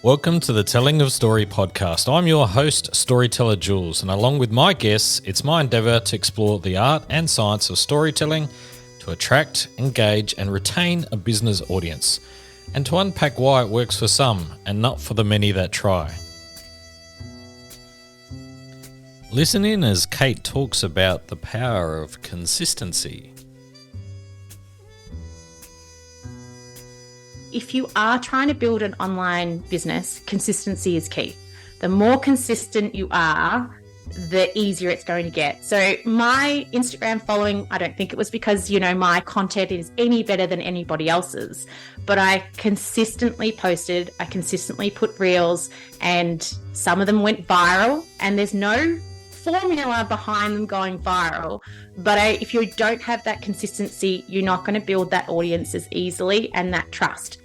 Welcome to the Telling of Story podcast. I'm your host, storyteller Jules, and along with my guests, it's my endeavour to explore the art and science of storytelling to attract, engage, and retain a business audience, and to unpack why it works for some and not for the many that try. Listen in as Kate talks about the power of consistency. If you are trying to build an online business, consistency is key. The more consistent you are, the easier it's going to get. So my Instagram following, I don't think it was because, my content is any better than anybody else's, but I consistently posted, I consistently put reels, and some of them went viral, and there's no formula behind them going viral. But if you don't have that consistency, you're not going to build that audience as easily and that trust.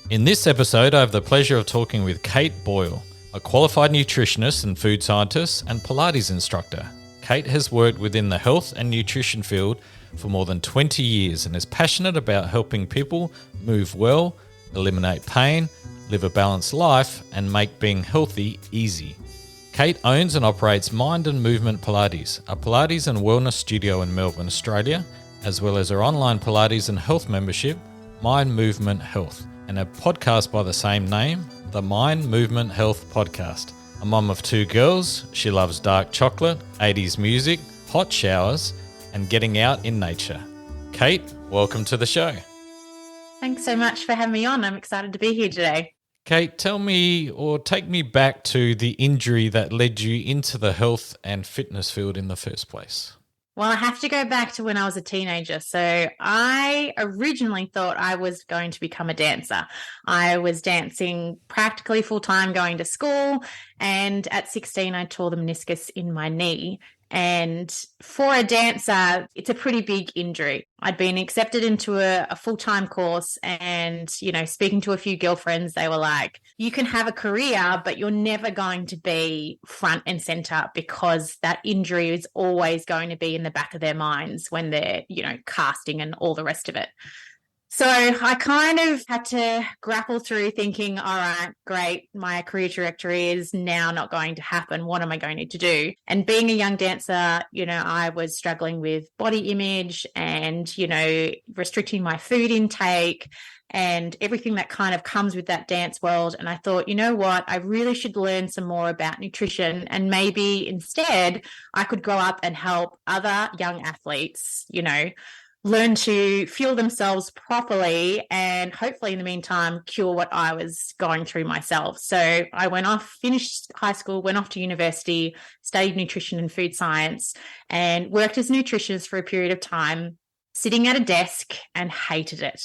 In this episode, I have the pleasure of talking with Kate Boyle, a qualified nutritionist and food scientist and Pilates instructor. Kate has worked within the health and nutrition field for more than 20 years and is passionate about helping people move well, eliminate pain, live a balanced life, and make being healthy easy. Kate owns and operates Mind and Movement Pilates, a Pilates and wellness studio in Melbourne, Australia, as well as her online Pilates and health membership, Mind Movement Health, and a podcast by the same name, the Mind Movement Health Podcast. A mum of two girls, she loves dark chocolate, 80s music, hot showers, and getting out in nature. Kate, welcome to the show. Thanks so much for having me on. I'm excited to be here today. Kate, tell me or take me back to the injury that led you into the health and fitness field in the first place. Well, I have to go back to when I was a teenager. So I originally thought I was going to become a dancer. I was dancing practically full-time going to school, and at 16 I tore the meniscus in my knee. And for a dancer, it's a pretty big injury. I'd been accepted into a full-time course, and, speaking to a few girlfriends, they were like, you can have a career, but you're never going to be front and center because that injury is always going to be in the back of their minds when they're, casting and all the rest of it. So I kind of had to grapple through thinking, all right, great, my career trajectory is now not going to happen. What am I going to do? And being a young dancer, I was struggling with body image and, restricting my food intake and everything that kind of comes with that dance world. And I thought, you know what, I really should learn some more about nutrition, and maybe instead I could grow up and help other young athletes, learn to fuel themselves properly and hopefully in the meantime cure what I was going through myself. So I went off, finished high school, went off to university, studied nutrition and food science, and worked as a nutritionist for a period of time, sitting at a desk, and hated it.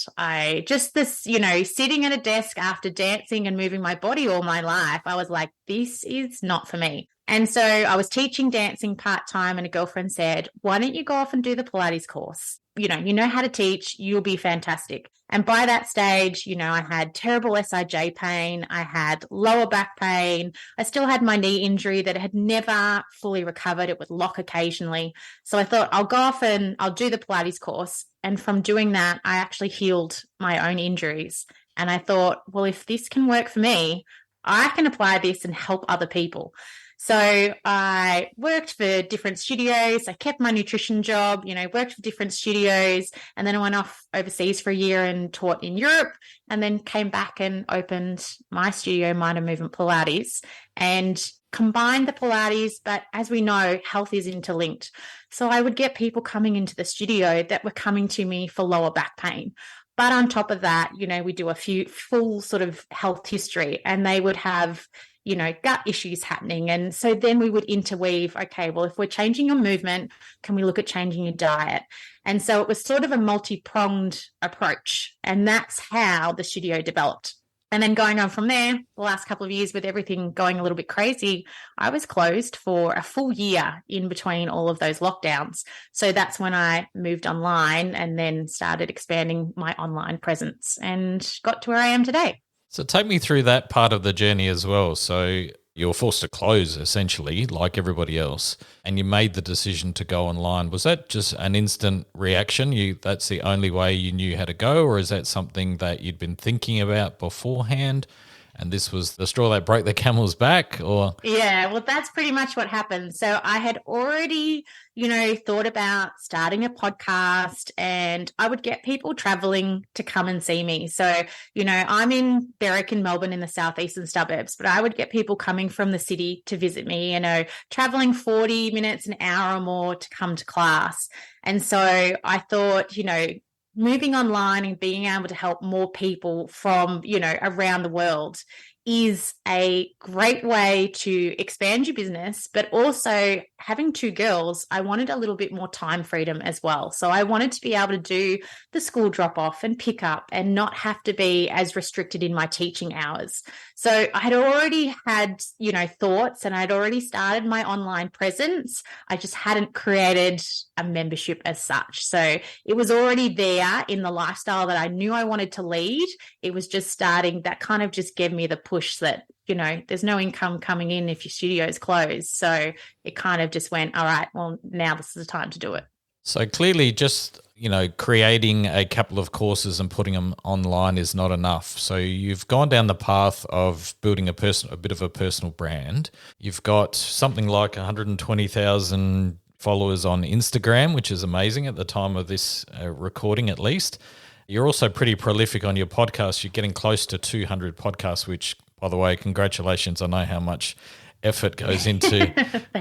Sitting at a desk after dancing and moving my body all my life, I was like, this is not for me. And so I was teaching dancing part-time, and a girlfriend said, why don't you go off and do the Pilates course? You know how to teach, you'll be fantastic. And by that stage, I had terrible SIJ pain. I had lower back pain. I still had my knee injury that had never fully recovered. It would lock occasionally. So I thought I'll go off and I'll do the Pilates course. And from doing that, I actually healed my own injuries. And I thought, well, if this can work for me, I can apply this and help other people. So I worked for different studios. I kept my nutrition job, worked for different studios. And then I went off overseas for a year and taught in Europe, and then came back and opened my studio, Mind and Movement Pilates, and combined the Pilates. But as we know, health is interlinked. So I would get people coming into the studio that were coming to me for lower back pain. But on top of that, we do a few full sort of health history, and they would have gut issues happening. And so then we would interweave, okay, well, if we're changing your movement, can we look at changing your diet? And so it was sort of a multi-pronged approach. And that's how the studio developed. And then going on from there, the last couple of years with everything going a little bit crazy, I was closed for a full year in between all of those lockdowns. So that's when I moved online and then started expanding my online presence and got to where I am today. So take me through that part of the journey as well. So You were forced to close essentially, like everybody else, and you made the decision to go online. Was that just an instant reaction? That's the only way you knew how to go, or is that something that you'd been thinking about beforehand? And this was the straw that broke the camel's back, or Yeah, well, that's pretty much what happened. So I had already, thought about starting a podcast, and I would get people traveling to come and see me. So, I'm in Berwick in Melbourne in the southeastern suburbs, but I would get people coming from the city to visit me, traveling 40 minutes, an hour or more to come to class. And so I thought, moving online and being able to help more people from, around the world is a great way to expand your business, but also having two girls, I wanted a little bit more time freedom as well. So I wanted to be able to do the school drop off and pick up and not have to be as restricted in my teaching hours. So I had already had, thoughts, and I'd already started my online presence. I just hadn't created a membership as such. So it was already there in the lifestyle that I knew I wanted to lead. It was just starting, that kind of just gave me the push that, there's no income coming in if your studio's closed. So it kind of just went, all right, well, now this is the time to do it. so clearly just, creating a couple of courses and putting them online is not enough. So you've gone down the path of building a bit of a personal brand. You've got something like 120,000 followers on Instagram, which is amazing at the time of this recording, at least. You're also pretty prolific on your podcast. You're getting close to 200 podcasts, which, by the way, congratulations. I know how much effort goes into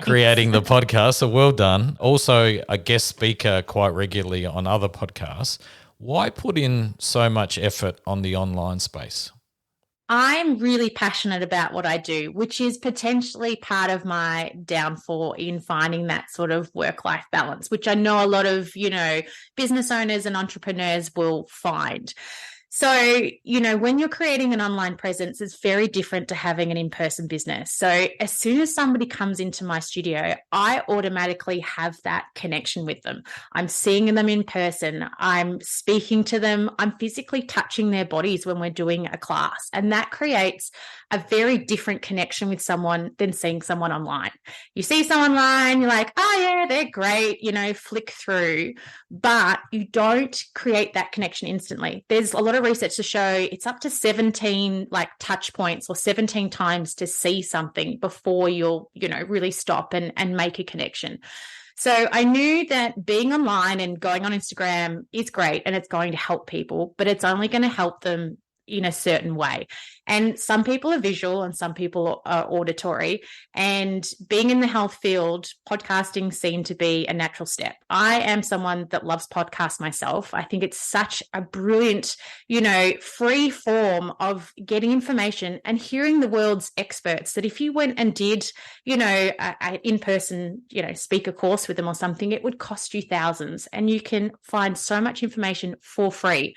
creating the podcast, so well done. Also a guest speaker quite regularly on other podcasts. Why put in so much effort on the online space? I'm really passionate about what I do, which is potentially part of my downfall in finding that sort of work-life balance, which I know a lot of, business owners and entrepreneurs will find. So, when you're creating an online presence, it's very different to having an in-person business. So as soon as somebody comes into my studio, I automatically have that connection with them. I'm seeing them in person. I'm speaking to them. I'm physically touching their bodies when we're doing a class. And that creates a very different connection with someone than seeing someone online. You see someone online, you're like, oh yeah, they're great, flick through, but you don't create that connection instantly. There's a lot of research to show it's up to 17 touch points or 17 times to see something before you'll, really stop and make a connection. So I knew that being online and going on Instagram is great and it's going to help people, but it's only going to help them in a certain way. And some people are visual and some people are auditory. And being in the health field, podcasting seemed to be a natural step. I am someone that loves podcasts myself. I think it's such a brilliant, free form of getting information and hearing the world's experts, that if you went and did, an in-person, speaker course with them or something, it would cost you thousands, and you can find so much information for free.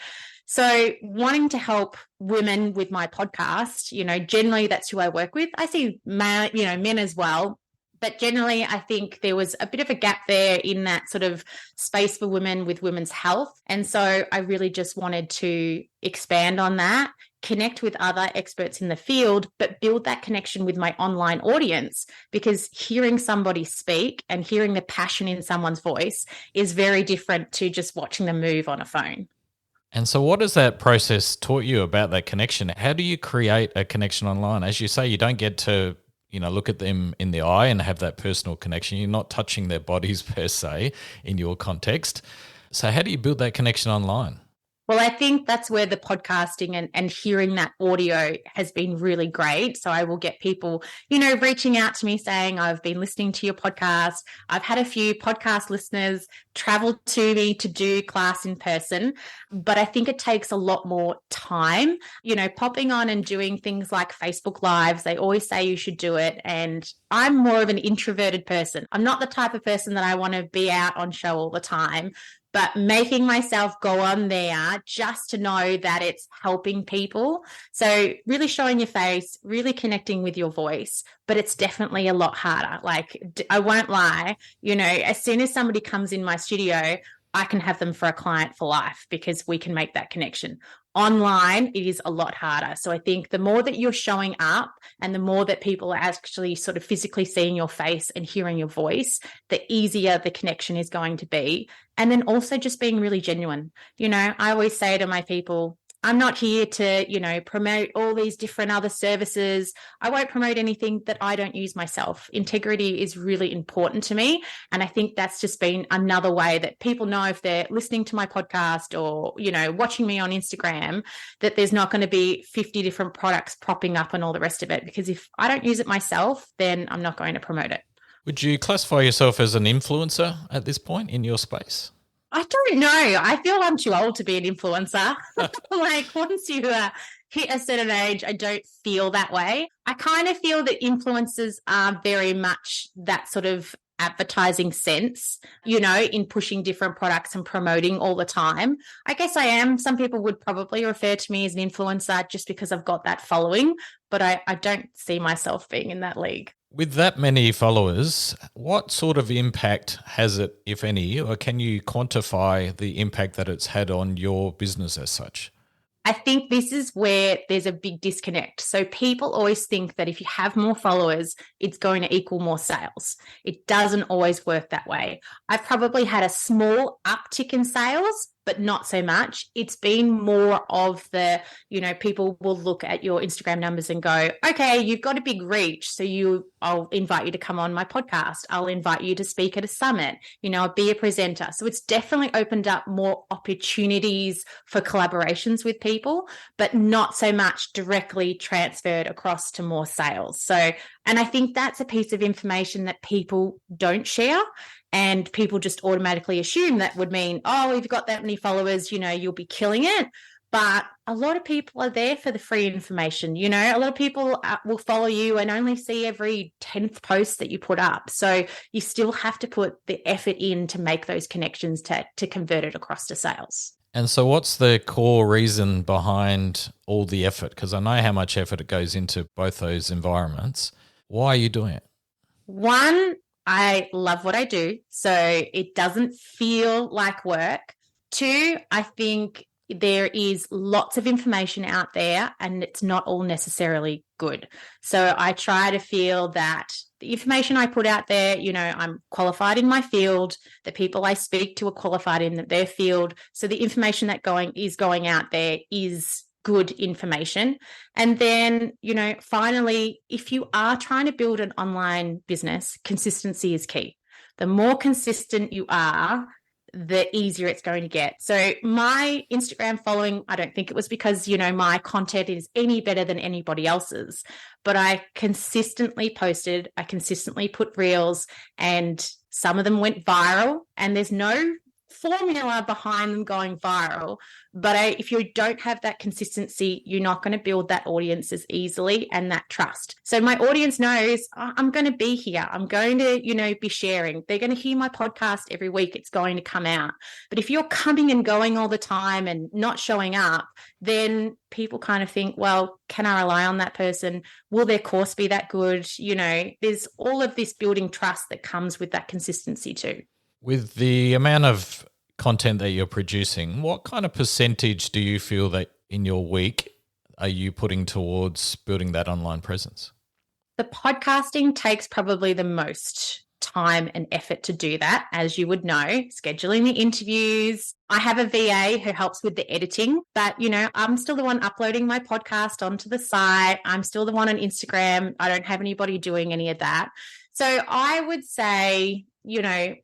So wanting to help women with my podcast, generally that's who I work with. I see men as well, but generally I think there was a bit of a gap there in that sort of space for women with women's health. And so I really just wanted to expand on that, connect with other experts in the field, but build that connection with my online audience, because hearing somebody speak and hearing the passion in someone's voice is very different to just watching them move on a phone. And so what has that process taught you about that connection? How do you create a connection online? As you say, you don't get to, look at them in the eye and have that personal connection. You're not touching their bodies per se in your context. So how do you build that connection online? Well, I think that's where the podcasting and hearing that audio has been really great. So I will get people, reaching out to me saying, I've been listening to your podcast. I've had a few podcast listeners travel to me to do class in person, but I think it takes a lot more time, popping on and doing things like Facebook Lives. They always say you should do it. And I'm more of an introverted person. I'm not the type of person that I want to be out on show all the time. But making myself go on there just to know that it's helping people. So really showing your face, really connecting with your voice, but it's definitely a lot harder. I won't lie, as soon as somebody comes in my studio, I can have them for a client for life because we can make that connection. Online, it is a lot harder. So I think the more that you're showing up and the more that people are actually sort of physically seeing your face and hearing your voice, the easier the connection is going to be. And then also just being really genuine. I always say to my people, I'm not here to, promote all these different other services. I won't promote anything that I don't use myself. Integrity is really important to me. And I think that's just been another way that people know if they're listening to my podcast or, watching me on Instagram, that there's not going to be 50 different products popping up and all the rest of it. Because if I don't use it myself, then I'm not going to promote it. Would you classify yourself as an influencer at this point in your space? I don't know. I feel I'm too old to be an influencer. Like once you hit a certain age, I don't feel that way. I kind of feel that influencers are very much that sort of advertising sense, in pushing different products and promoting all the time. I guess I am. Some people would probably refer to me as an influencer just because I've got that following, but I don't see myself being in that league. With that many followers, what sort of impact has it, if any, or can you quantify the impact that it's had on your business as such? I think this is where there's a big disconnect. So people always think that if you have more followers, it's going to equal more sales. It doesn't always work that way. I've probably had a small uptick in sales, but not so much. It's been more of the, people will look at your Instagram numbers and go, okay, you've got a big reach. So I'll invite you to come on my podcast. I'll invite you to speak at a summit, be a presenter. So it's definitely opened up more opportunities for collaborations with people, but not so much directly transferred across to more sales. So, and I think that's a piece of information that people don't share. And people just automatically assume that would mean, oh, if you've got that many followers, you'll be killing it. But a lot of people are there for the free information. A lot of people will follow you and only see every 10th post that you put up. So you still have to put the effort in to make those connections to convert it across to sales. And so what's the core reason behind all the effort? Because I know how much effort it goes into both those environments. Why are you doing it? One, I love what I do, so it doesn't feel like work. Two, I think there is lots of information out there and it's not all necessarily good. So I try to feel that the information I put out there, I'm qualified in my field, the people I speak to are qualified in their field. So the information that is going out there is good information. And then, finally, if you are trying to build an online business, consistency is key. The more consistent you are, the easier it's going to get. So my Instagram following, I don't think it was because, my content is any better than anybody else's, but I consistently posted, I consistently put reels, and some of them went viral, and there's no formula behind them going viral. But if you don't have that consistency, you're not going to build that audience as easily and that trust. So my audience knows I'm going to be here. I'm going to, be sharing. They're going to hear my podcast every week. It's going to come out. But if you're coming and going all the time and not showing up, then people kind of think, well, can I rely on that person? Will their course be that good? There's all of this building trust that comes with that consistency too. With the amount of content that you're producing, what kind of percentage do you feel that in your week are you putting towards building that online presence? The podcasting takes probably the most time and effort to do that, as you would know, scheduling the interviews. I have a VA who helps with the editing, but, I'm still the one uploading my podcast onto the site. I'm still the one on Instagram. I don't have anybody doing any of that. So I would say,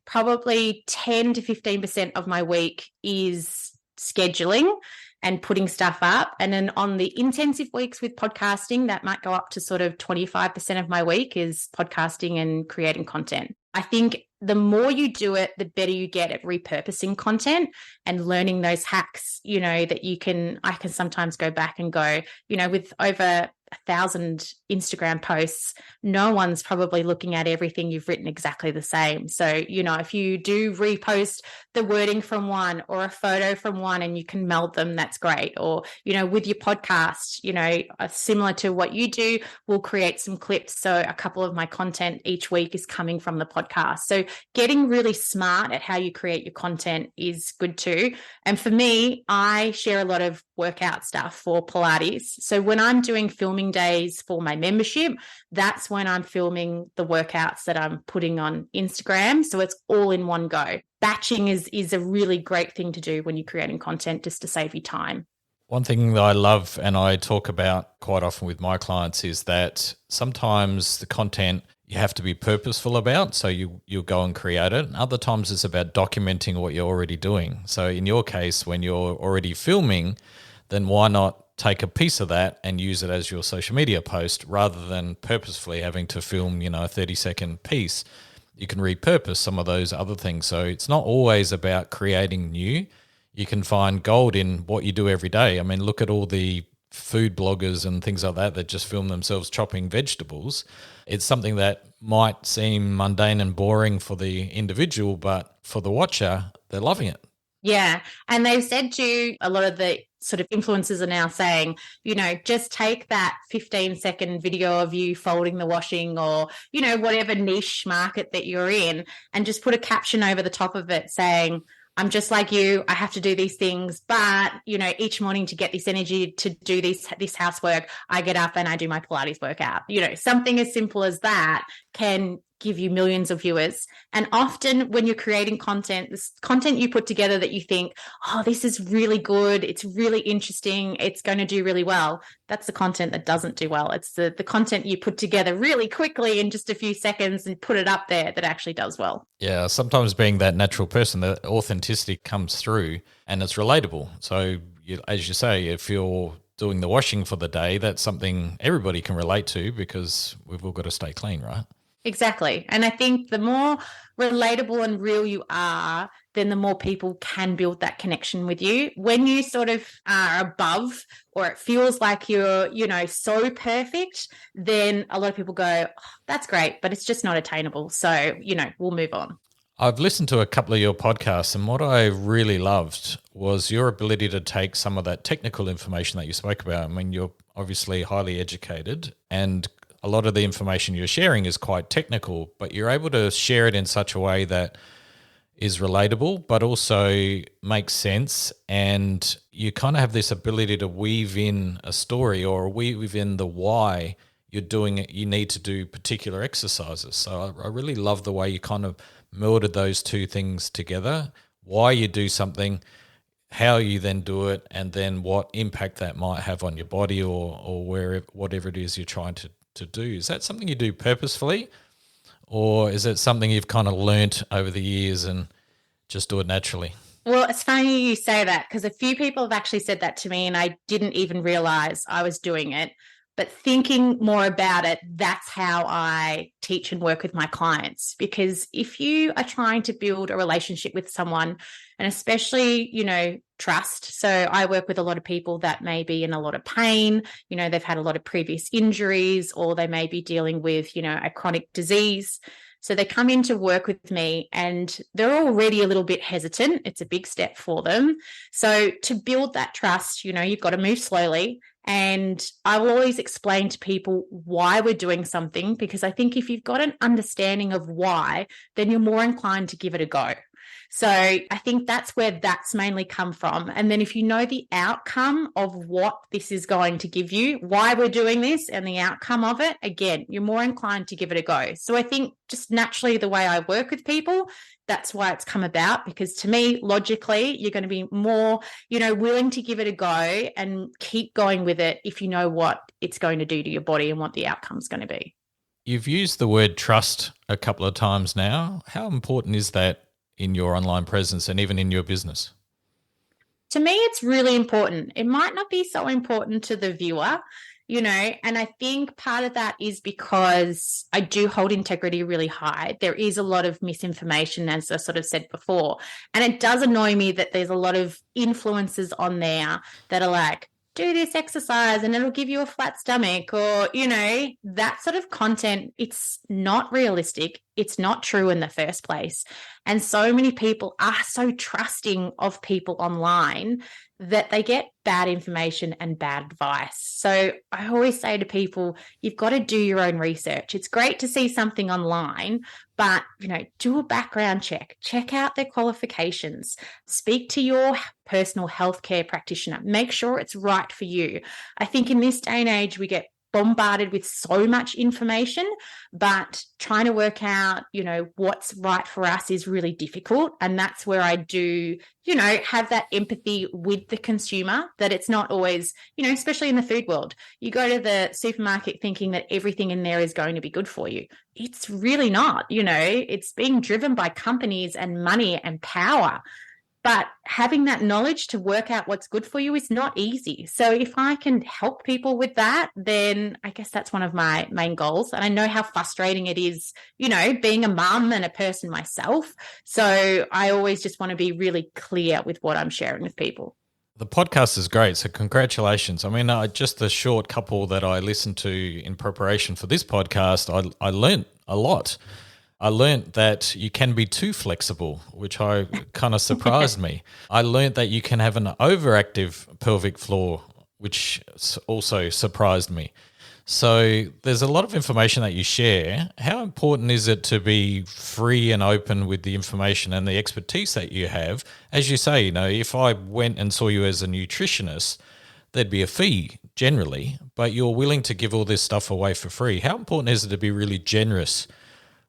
probably 10 to 15% of my week is scheduling and putting stuff up. And then on the intensive weeks with podcasting, that might go up to sort of 25% of my week is podcasting and creating content. I think the more you do it, the better you get at repurposing content and learning those hacks, that I can sometimes go back and go, with over 1,000 Instagram posts, no one's probably looking at everything you've written exactly the same. So, if you do repost the wording from one or a photo from one and you can meld them, that's great. Or, with your podcast, similar to what you do, we'll create some clips. So a couple of my content each week is coming from the podcast. So getting really smart at how you create your content is good too. And for me, I share a lot of workout stuff for Pilates. So when I'm doing filming days for my membership, that's when I'm filming the workouts that I'm putting on Instagram. So it's all in one go. Batching is a really great thing to do when you're creating content, just to save you time. One thing that I love and I talk about quite often with my clients is that sometimes the content you have to be purposeful about, so you'll go and create it. And other times it's about documenting what you're already doing. So in your case, when you're already filming, then why not take a piece of that and use it as your social media post rather than purposefully having to film, a 30-second piece. You can repurpose some of those other things. So it's not always about creating new. You can find gold in what you do every day. I mean, look at all the food bloggers and things like that just film themselves chopping vegetables. It's something that might seem mundane and boring for the individual, but for the watcher, they're loving it. Yeah. And they've said to a lot of the sort of influencers are now saying, just take that 15-second video of you folding the washing or, whatever niche market that you're in, and just put a caption over the top of it saying, I'm just like you. I have to do these things, but each morning to get this energy to do this housework, I get up and I do my Pilates workout. Something as simple as that can give you millions of viewers. And often when you're creating content, this content you put together that you think, oh, this is really good, it's really interesting, it's going to do really well. That's the content that doesn't do well. It's the content you put together really quickly in just a few seconds and put it up there that actually does well. Yeah, sometimes being that natural person, the authenticity comes through and it's relatable. So as you say, if you're doing the washing for the day, that's something everybody can relate to because we've all got to stay clean, right? Exactly. And I think the more relatable and real you are, then the more people can build that connection with you. When you sort of are above or it feels like you're, so perfect, then a lot of people go, oh, that's great, but it's just not attainable. So, we'll move on. I've listened to a couple of your podcasts, and what I really loved was your ability to take some of that technical information that you spoke about. I mean, you're obviously highly educated, and a lot of the information you're sharing is quite technical, but you're able to share it in such a way that is relatable, but also makes sense. And you kind of have this ability to weave in a story or weave in the why you're doing it. You need to do particular exercises. So I really love the way you kind of melded those two things together, why you do something, how you then do it, and then what impact that might have on your body or whatever it is you're trying to do. Is that something you do purposefully, or is it something you've kind of learnt over the years and just do it naturally? Well, it's funny you say that because a few people have actually said that to me and I didn't even realize I was doing it. But thinking more about it, that's how I teach and work with my clients. Because if you are trying to build a relationship with someone, and especially, trust. So I work with a lot of people that may be in a lot of pain, they've had a lot of previous injuries, or they may be dealing with, a chronic disease. So they come in to work with me and they're already a little bit hesitant. It's a big step for them. So to build that trust, you've got to move slowly. And I will always explain to people why we're doing something, because I think if you've got an understanding of why, then you're more inclined to give it a go. So I think that's where that's mainly come from. And then if you know the outcome of what this is going to give you, why we're doing this and the outcome of it, again, you're more inclined to give it a go. So I think just naturally the way I work with people, that's why it's come about, because to me, logically, you're going to be more, willing to give it a go and keep going with it if you know what it's going to do to your body and what the outcome's going to be. You've used the word trust a couple of times now. How important is that in your online presence and even in your business? To me, it's really important. It might not be so important to the viewer, and I think part of that is because I do hold integrity really high. There is a lot of misinformation, as I sort of said before, and it does annoy me that there's a lot of influencers on there that are like, do this exercise and it'll give you a flat stomach, or, that sort of content, it's not realistic. It's not true in the first place. And so many people are so trusting of people online that they get bad information and bad advice. So I always say to people, you've got to do your own research. It's great to see something online, but, do a background check out their qualifications, speak to your personal healthcare practitioner, make sure it's right for you. I think in this day and age, we get bombarded with so much information, but trying to work out, what's right for us is really difficult. And that's where I do, have that empathy with the consumer, that it's not always, especially in the food world, you go to the supermarket thinking that everything in there is going to be good for you. It's really not, it's being driven by companies and money and power. But having that knowledge to work out what's good for you is not easy. So if I can help people with that, then I guess that's one of my main goals. And I know how frustrating it is, being a mum and a person myself. So I always just want to be really clear with what I'm sharing with people. The podcast is great, so congratulations. I mean, just the short couple that I listened to in preparation for this podcast, I learned a lot. I learned that you can be too flexible, which kind of surprised me. I learned that you can have an overactive pelvic floor, which also surprised me. So there's a lot of information that you share. How important is it to be free and open with the information and the expertise that you have? As you say, if I went and saw you as a nutritionist, there'd be a fee generally, but you're willing to give all this stuff away for free. How important is it to be really generous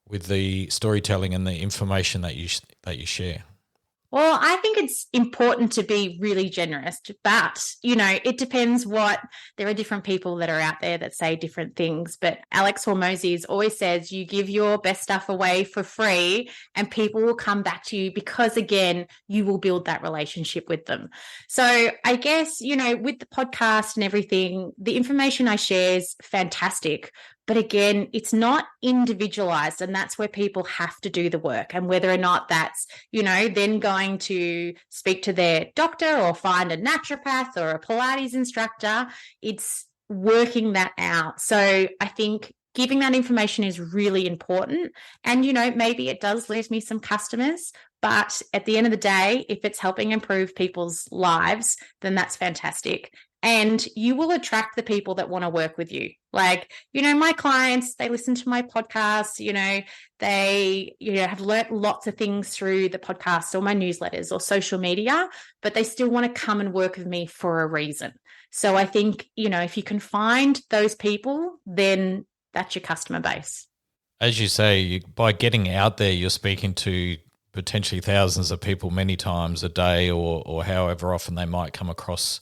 with the storytelling and the information that you share? Well, I think it's important to be really generous, but, it depends there are different people that are out there that say different things, but Alex Hormozi's always says you give your best stuff away for free and people will come back to you because, again, you will build that relationship with them. So I guess, with the podcast and everything, the information I share is fantastic. But again, it's not individualized, and that's where people have to do the work. And whether or not that's, then going to speak to their doctor or find a naturopath or a Pilates instructor, it's working that out. So I think giving that information is really important. And, maybe it does lose me some customers, but at the end of the day, if it's helping improve people's lives, then that's fantastic. And you will attract the people that want to work with you. Like, my clients, they listen to my podcasts, they, have learnt lots of things through the podcast or my newsletters or social media, but they still want to come and work with me for a reason. So I think, if you can find those people, then that's your customer base. As you say, by getting out there, you're speaking to potentially thousands of people many times a day or however often they might come across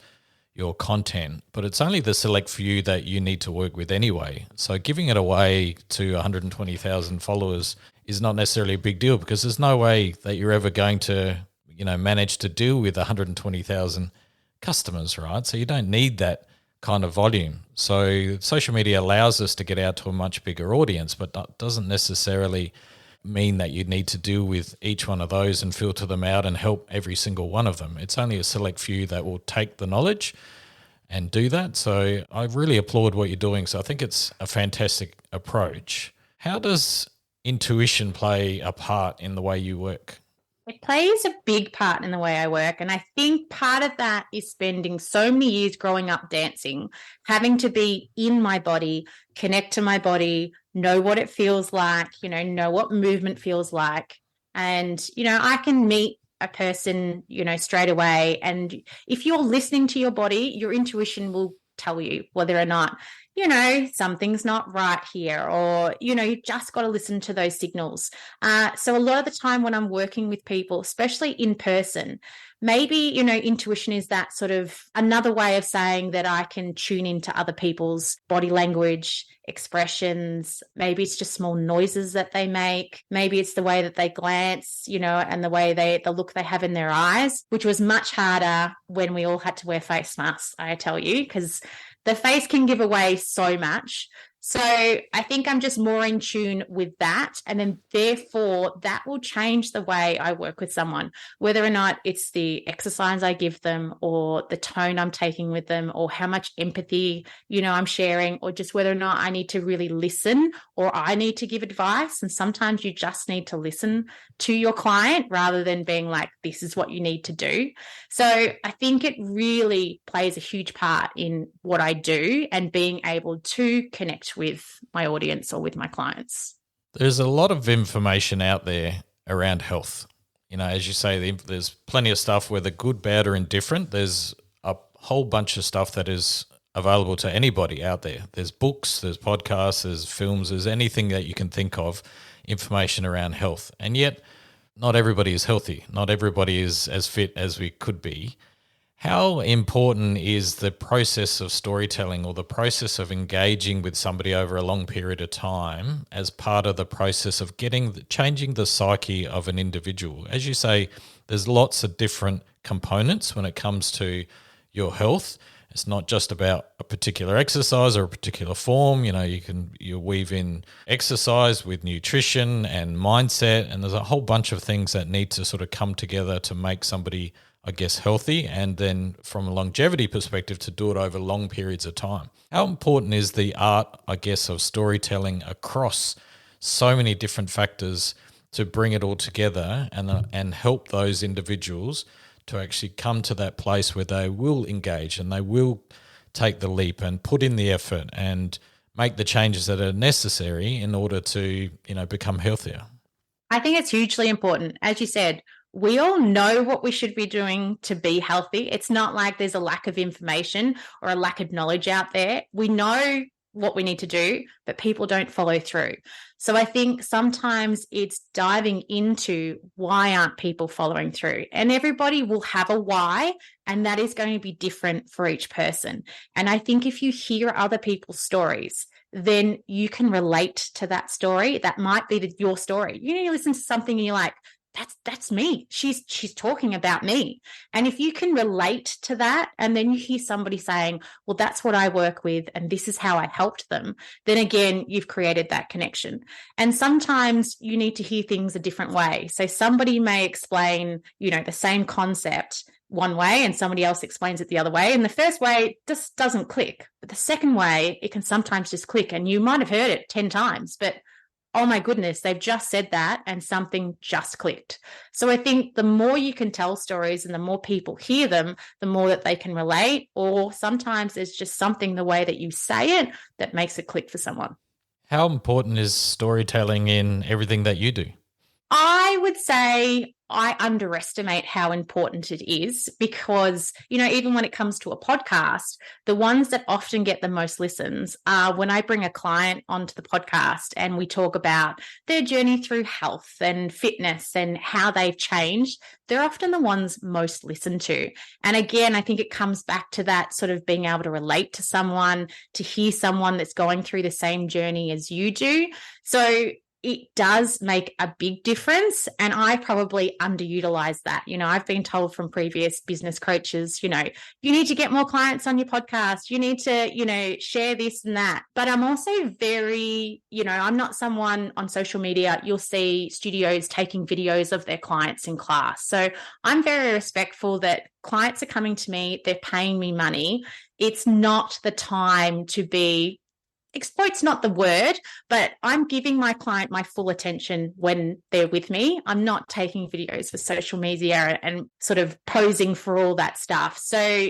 your content, but it's only the select few that you need to work with anyway. So giving it away to 120,000 followers is not necessarily a big deal because there's no way that you're ever going to, manage to deal with 120,000 customers, right? So you don't need that kind of volume. So social media allows us to get out to a much bigger audience, but that doesn't necessarily mean that you need to deal with each one of those and filter them out and help every single one of them. It's only a select few that will take the knowledge and do that. So I really applaud what you're doing. So I think it's a fantastic approach. How does intuition play a part in the way you work? It plays a big part in the way I work. And I think part of that is spending so many years growing up dancing, having to be in my body, connect to my body, know what it feels like, know what movement feels like. And, I can meet a person, straight away. And if you're listening to your body, your intuition will tell you whether or not, something's not right here, or, you just got to listen to those signals. So a lot of the time when I'm working with people, especially in person, maybe, intuition is that sort of another way of saying that I can tune into other people's body language, expressions. Maybe it's just small noises that they make. Maybe it's the way that they glance, and the way the look they have in their eyes, which was much harder when we all had to wear face masks, I tell you, because the face can give away so much. So I think I'm just more in tune with that. And then therefore that will change the way I work with someone, whether or not it's the exercise I give them or the tone I'm taking with them or how much empathy, I'm sharing, or just whether or not I need to really listen or I need to give advice. And sometimes you just need to listen to your client rather than being like, this is what you need to do. So I think it really plays a huge part in what I do and being able to connect with my audience or with my clients. There's a lot of information out there around health. As you say, there's plenty of stuff, whether good, bad, or indifferent. There's a whole bunch of stuff that is available to anybody out there. There's books, there's podcasts, there's films, there's anything that you can think of, information around health. And yet, not everybody is healthy. Not everybody is as fit as we could be. How important is the process of storytelling or the process of engaging with somebody over a long period of time as part of the process of changing the psyche of an individual? As you say, there's lots of different components when it comes to your health. It's not just about a particular exercise or a particular form. You weave in exercise with nutrition and mindset, and there's a whole bunch of things that need to sort of come together to make somebody, I guess, healthy, and then from a longevity perspective to do it over long periods of time. How important is the art, I guess, of storytelling across so many different factors to bring it all together and help those individuals to actually come to that place where they will engage and they will take the leap and put in the effort and make the changes that are necessary in order to, become healthier? I think it's hugely important. As you said, we all know what we should be doing to be healthy. It's not like there's a lack of information or a lack of knowledge out there. We know what we need to do, but people don't follow through. So I think sometimes it's diving into why aren't people following through? And everybody will have a why, and that is going to be different for each person. And I think if you hear other people's stories, then you can relate to that story. That might be your story. You listen to something and you're like, that's me. She's talking about me. And if you can relate to that, and then you hear somebody saying, well, that's what I work with, and this is how I helped them, then again, you've created that connection. And sometimes you need to hear things a different way. So somebody may explain, the same concept one way and somebody else explains it the other way. And the first way just doesn't click. But the second way, it can sometimes just click. And you might have heard it 10 times, but oh my goodness, they've just said that and something just clicked. So I think the more you can tell stories and the more people hear them, the more that they can relate. Or sometimes it's just something, the way that you say it, that makes it click for someone. How important is storytelling in everything that you do? I would say I underestimate how important it is because, even when it comes to a podcast, the ones that often get the most listens are when I bring a client onto the podcast and we talk about their journey through health and fitness and how they've changed. They're often the ones most listened to. And again, I think it comes back to that sort of being able to relate to someone, to hear someone that's going through the same journey as you do. So it does make a big difference. And I probably underutilize that. I've been told from previous business coaches, you need to get more clients on your podcast. You need to, share this and that. But I'm also very, I'm not someone on social media. You'll see studios taking videos of their clients in class. So I'm very respectful that clients are coming to me. They're paying me money. It's not the time to be exploit's not the word, but I'm giving my client my full attention when they're with me. I'm not taking videos for social media and sort of posing for all that stuff. So,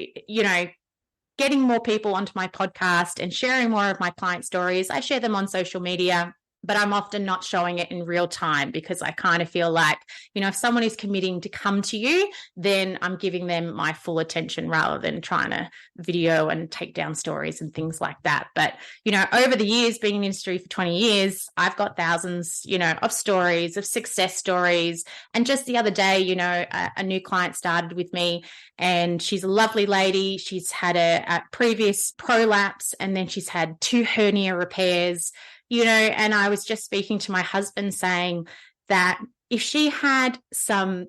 getting more people onto my podcast and sharing more of my client stories. I share them on social media, but I'm often not showing it in real time because I kind of feel like, if someone is committing to come to you, then I'm giving them my full attention rather than trying to video and take down stories and things like that. But, over the years, being in the industry for 20 years, I've got thousands, of stories, of success stories. And just the other day, a new client started with me and she's a lovely lady. She's had a previous prolapse and then she's had 2 hernia repairs. And I was just speaking to my husband saying that if she had some,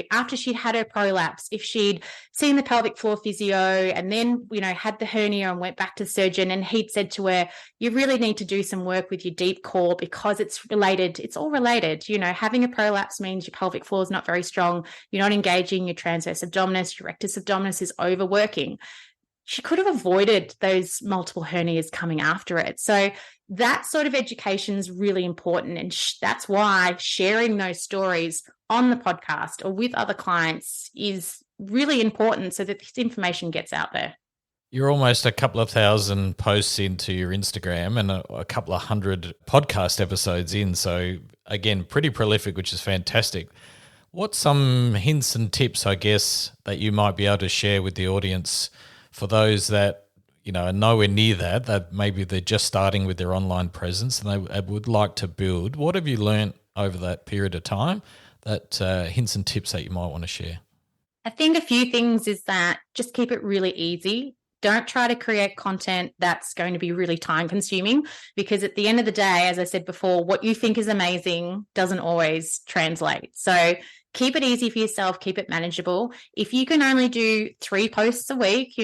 after she'd had her prolapse, if she'd seen the pelvic floor physio and then, had the hernia and went back to the surgeon and he'd said to her, you really need to do some work with your deep core because it's related. It's all related. Having a prolapse means your pelvic floor is not very strong. You're not engaging your transverse abdominis, your rectus abdominis is overworking. She could have avoided those multiple hernias coming after it. So that sort of education is really important. And that's why sharing those stories on the podcast or with other clients is really important so that this information gets out there. You're almost a couple of thousand posts into your Instagram and a couple of hundred podcast episodes in. So again, pretty prolific, which is fantastic. What's some hints and tips, I guess, that you might be able to share with the audience for those that, are nowhere near that maybe they're just starting with their online presence and they would like to build? What have you learned over that period of time, that hints and tips that you might want to share? I think a few things is that just keep it really easy. Don't try to create content that's going to be really time consuming, because at the end of the day, as I said before, what you think is amazing doesn't always translate. So keep it easy for yourself, keep it manageable. If you can only do 3 posts a week,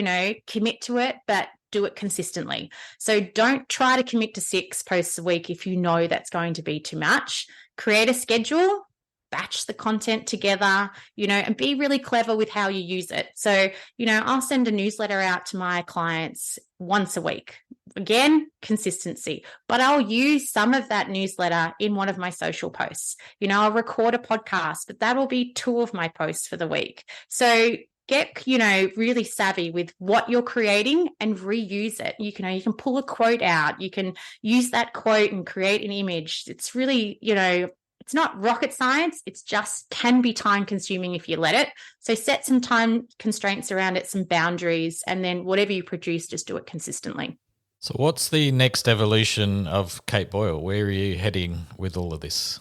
commit to it, but do it consistently. So don't try to commit to 6 posts a week if you know that's going to be too much. Create a schedule, batch the content together, and be really clever with how you use it. So, I'll send a newsletter out to my clients once a week. Again, consistency, but I'll use some of that newsletter in one of my social posts. I'll record a podcast, but that will be 2 of my posts for the week. So get, really savvy with what you're creating and reuse it. You can pull a quote out. You can use that quote and create an image. It's really, it's not rocket science. It's just can be time consuming if you let it. So set some time constraints around it, some boundaries, and then whatever you produce, just do it consistently. So what's the next evolution of Kate Boyle? Where are you heading with all of this?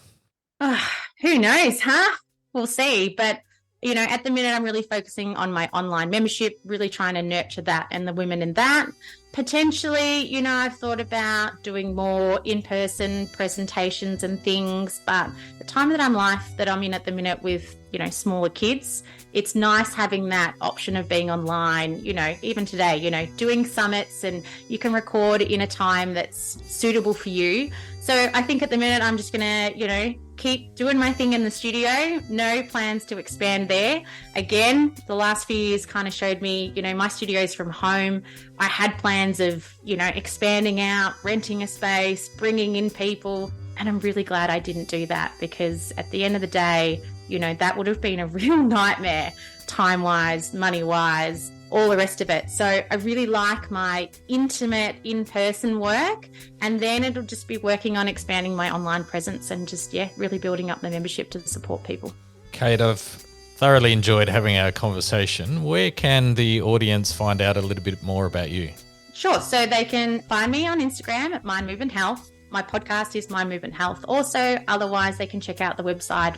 Who knows, huh? We'll see. But, at the minute, I'm really focusing on my online membership, really trying to nurture that and the women in that. Potentially, I've thought about doing more in-person presentations and things, but the time that I'm in at the minute with, smaller kids, it's nice having that option of being online, even today, doing summits, and you can record in a time that's suitable for you. So I think at the minute I'm just going to, keep doing my thing in the studio. No plans to expand there. Again, the last few years kind of showed me, my studio's from home. I had plans of, expanding out, renting a space, bringing in people. And I'm really glad I didn't do that, because at the end of the day, that would have been a real nightmare, time-wise, money-wise, all the rest of it. So I really like my intimate in-person work, and then it'll just be working on expanding my online presence and just, really building up the membership to support people. Kate, I've thoroughly enjoyed having our conversation. Where can the audience find out a little bit more about you? Sure. So they can find me on Instagram at Mind Movement Health. My podcast is Mind Movement Health. Also, otherwise, they can check out the website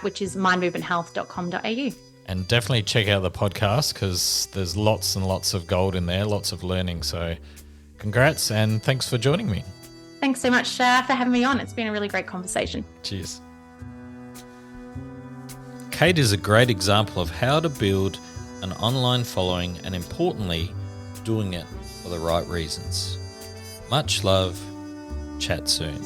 which is mindmovementhealth.com.au. And definitely check out the podcast, because there's lots and lots of gold in there, lots of learning. So congrats and thanks for joining me. Thanks so much for having me on. It's been a really great conversation. Cheers. Kate is a great example of how to build an online following, and importantly, doing it for the right reasons. Much love. Chat soon.